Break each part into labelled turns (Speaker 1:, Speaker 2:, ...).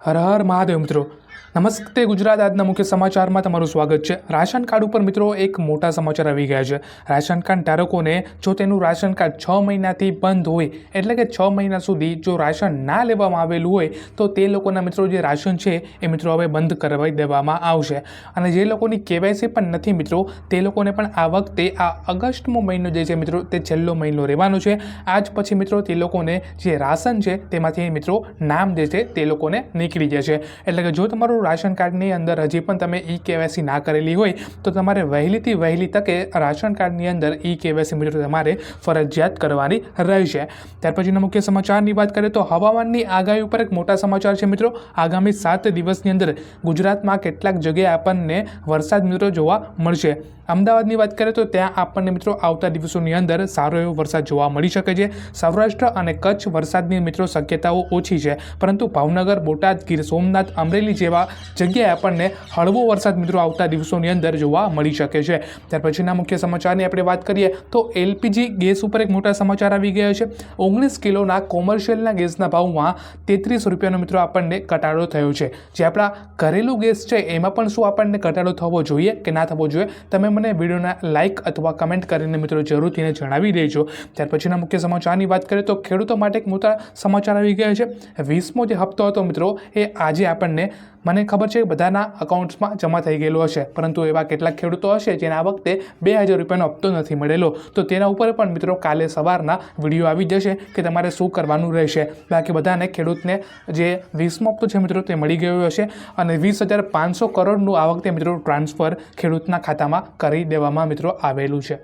Speaker 1: હર હર મહાદેવ મિત્રો, નમસ્તે ગુજરાત. આજના મુખ્ય સમાચારમાં તમારું સ્વાગત છે. રાશન કાર્ડ ઉપર મિત્રો એક મોટા સમાચાર આવી ગયા છે. રાશન કાર્ડ ધારકોને જો તેનું રાશન કાર્ડ 6 મહિનાથી બંધ હોય, એટલે કે 6 મહિના સુધી જો રાશન ના લેવામાં આવેલું હોય તો તે લોકોના મિત્રો જે રાશન છે એ મિત્રો હવે બંધ કરવાઈ દેવામાં આવશે. અને જે લોકોની કેવાયસી પણ નથી મિત્રો, તે લોકોને પણ આ વખતે આ ઓગસ્ટનો મહિનો જે છે મિત્રો તે છેલ્લો મહિનો રહેવાનો છે. આજ પછી મિત્રો તે લોકોને જે રાશન છે તેમાંથી મિત્રો નામ જે છે તે લોકોને નીકળી જશે. એટલે કે જો તમારું રાશન કાર્ડની અંદર હજી પણ તમે કેવાયસી ના કરેલી હોય તો તમારે વહેલીથી વહેલી તકે રાશન કાર્ડની અંદર કેવાયસી મિત્રો તમારે ફરજિયાત કરવાની રહેશે. ત્યાર પછીના મુખ્ય સમાચારની વાત કરીએ તો હવામાનની આગાહી ઉપર એક મોટા સમાચાર છે મિત્રો. આગામી 7 દિવસની અંદર ગુજરાતમાં કેટલાક જગ્યાએ આપણને વરસાદ મિત્રો જોવા મળશે. અમદાવાદની વાત કરીએ તો ત્યાં આપણને મિત્રો આવતા દિવસોની અંદર સારો એવો વરસાદ જોવા મળી શકે છે. સૌરાષ્ટ્ર અને કચ્છ વરસાદની મિત્રો શક્યતાઓ ઓછી છે, પરંતુ ભાવનગર, બોટાદ, ગીર સોમનાથ, અમરેલી જેવા જગ્યાએ આપણને હળવો વરસાદ મિત્રો આવતા દિવસોની અંદર જોવા મળી શકે છે. ત્યાર પછીના મુખ્ય સમાચારની આપણે વાત કરીએ તો એલપીજી ગેસ ઉપર એક મોટા સમાચાર આવી ગયા છે. 19 કિલોના કોમર્શિયલના ગેસના ભાવમાં 33 રૂપિયાનો મિત્રો આપણને ઘટાડો થયો છે. જે આપણા ઘરેલું ગેસ છે એમાં પણ શું આપણને ઘટાડો થવો જોઈએ કે ના થવો જોઈએ, તમે મને વિડીયોના લાઇક અથવા કમેન્ટ કરીને મિત્રો જરૂરથી જણાવી દેજો. ત્યાર પછીના મુખ્ય સમાચારની વાત કરીએ તો ખેડૂતો માટે એક મોટા સમાચાર આવી ગયા છે. 20મો જે હપ્તો હતો મિત્રો એ આજે આપણને, મને ખબર છે બધાના અકાઉન્ટ્સમાં જમા થઈ ગયેલો હશે, પરંતુ એવા કેટલાક ખેડૂતો હશે જેને આ વખતે 2000 રૂપિયાનો હપ્તો નથી મળેલો, તો તેના ઉપર પણ મિત્રો કાલે સવારના વિડીયો આવી જશે કે તમારે શું કરવાનું રહેશે. બાકી બધાને ખેડૂતને જે 20મો હપ્તો છે મિત્રો તે મળી ગયો હશે અને 20,500 કરોડનું આ વખતે મિત્રો ટ્રાન્સફર ખેડૂતના ખાતામાં કરી દેવામાં મિત્રો આવેલું છે.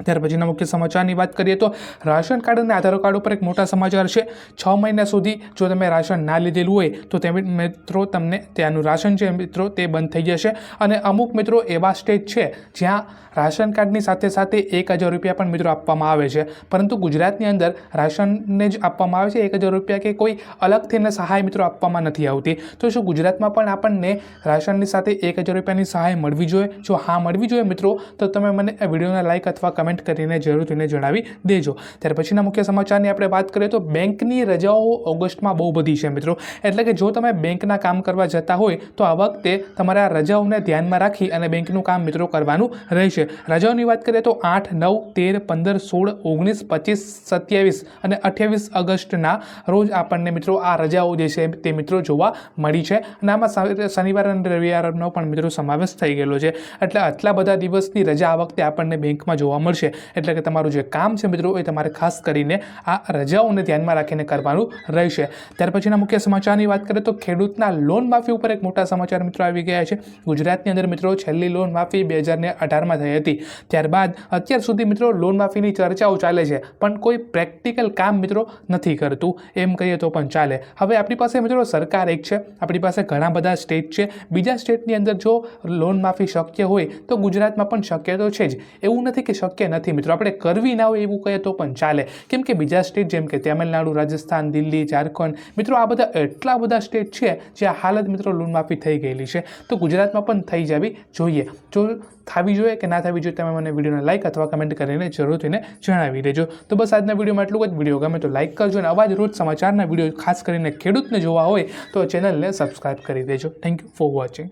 Speaker 1: ત્યાર પછીના મુખ્ય સમાચારની વાત કરીએ તો રાશન કાર્ડ અને આધાર કાર્ડ ઉપર એક મોટા સમાચાર છે. 6 મહિના સુધી જો તમે રાશન ના લીધેલું હોય તો તે મિત્રો તમને ત્યાંનું રાશન છે મિત્રો તે બંધ થઈ જશે. અને અમુક મિત્રો એવા સ્ટેટ છે જ્યાં રાશન કાર્ડની સાથે સાથે 1000 રૂપિયા પણ મિત્રો આપવામાં આવે છે, પરંતુ ગુજરાતની અંદર રાશનને જ આપવામાં આવે છે. 1000 રૂપિયા કે કોઈ અલગથી સહાય મિત્રો આપવામાં નથી આવતી. તો શું ગુજરાતમાં પણ આપણને રાશનની સાથે 1000 રૂપિયાની સહાય મળવી જોઈએ? જો હા મળવી જોઈએ મિત્રો તો તમે મને વિડીયોના લાઇક અથવા કમેન્ટ કરીને જરૂરથી જણાવી દેજો. ત્યાર પછીના મુખ્ય સમાચારની આપણે વાત કરીએ તો બેંકની રજાઓ ઓગસ્ટમાં બહુ બધી છે મિત્રો. એટલે કે જો તમે બેંકના કામ કરવા જતા હોય તો આ વખતે તમારે આ રજાઓને ધ્યાનમાં રાખી અને બેંકનું કામ મિત્રો કરવાનું રહેશે. રજાઓની વાત કરીએ તો 8, 9, 13, 15, 16, 19, 25, 27 અને 28 ઓગસ્ટના રોજ આપણને મિત્રો આ રજાઓ જે છે તે મિત્રો જોવા મળી છે. અને આમાં શનિવાર અને રવિવારનો પણ મિત્રો સમાવેશ થઈ ગયેલો છે. એટલે આટલા બધા દિવસની રજા આ વખતે આપણને બેંકમાં જોવા મળશે. એટલે કે તમારું જે કામ છે મિત્રો એ તમારે ખાસ કરીને આ રજાઓને ધ્યાનમાં રાખીને કરવાનું રહેશે. ત્યાર પછીના મુખ્ય સમાચારની વાત કરીએ તો ખેડૂતના લોન માફી ઉપર એક મોટા સમાચાર મિત્રો આવી ગયા છે. ગુજરાતની અંદર મિત્રો છેલ્લી લોન માફી 2018માં થઈ હતી. ત્યારબાદ અત્યાર સુધી મિત્રો લોન માફીની ચર્ચાઓ ચાલે છે, પણ કોઈ પ્રેક્ટિકલ કામ મિત્રો નથી કરતું એમ કહીએ તો પણ ચાલે. હવે આપણી પાસે મિત્રો સરકાર એક છે, આપણી પાસે ઘણા બધા સ્ટેટ છે. બીજા સ્ટેટની અંદર જો લોન માફી શક્ય હોય તો ગુજરાતમાં પણ શક્ય તો છે જ. એવું નથી કે શક્ય નથી મિત્રો, આપણે કરવી ના હોય એવું કહીએ તો પણ ચાલે. કેમ કે બીજા સ્ટેટ જેમ કે તમિલનાડુ, રાજસ્થાન, દિલ્હી, ઝારખંડ મિત્રો આ બધા એટલા બધા સ્ટેટ છે જ્યાં હાલ જ મિત્રો લોન માફી થઈ ગયેલી છે. તો ગુજરાતમાં પણ થઈ જવી જોઈએ. જો થવી જોઈએ કે ના થવી જોઈએ તમે મને વિડીયોને લાઇક અથવા કમેન્ટ કરીને જરૂરથી જણાવી દેજો. તો બસ આજના વિડીયોમાં એટલું જ. વિડીયો ગમે તો લાઇક કરજો અને આવા જ રોજ સમાચારના વિડીયો ખાસ કરીને ખેડૂતને જોવા હોય તો ચેનલને સબસ્ક્રાઈબ કરી દેજો. Thank you for watching.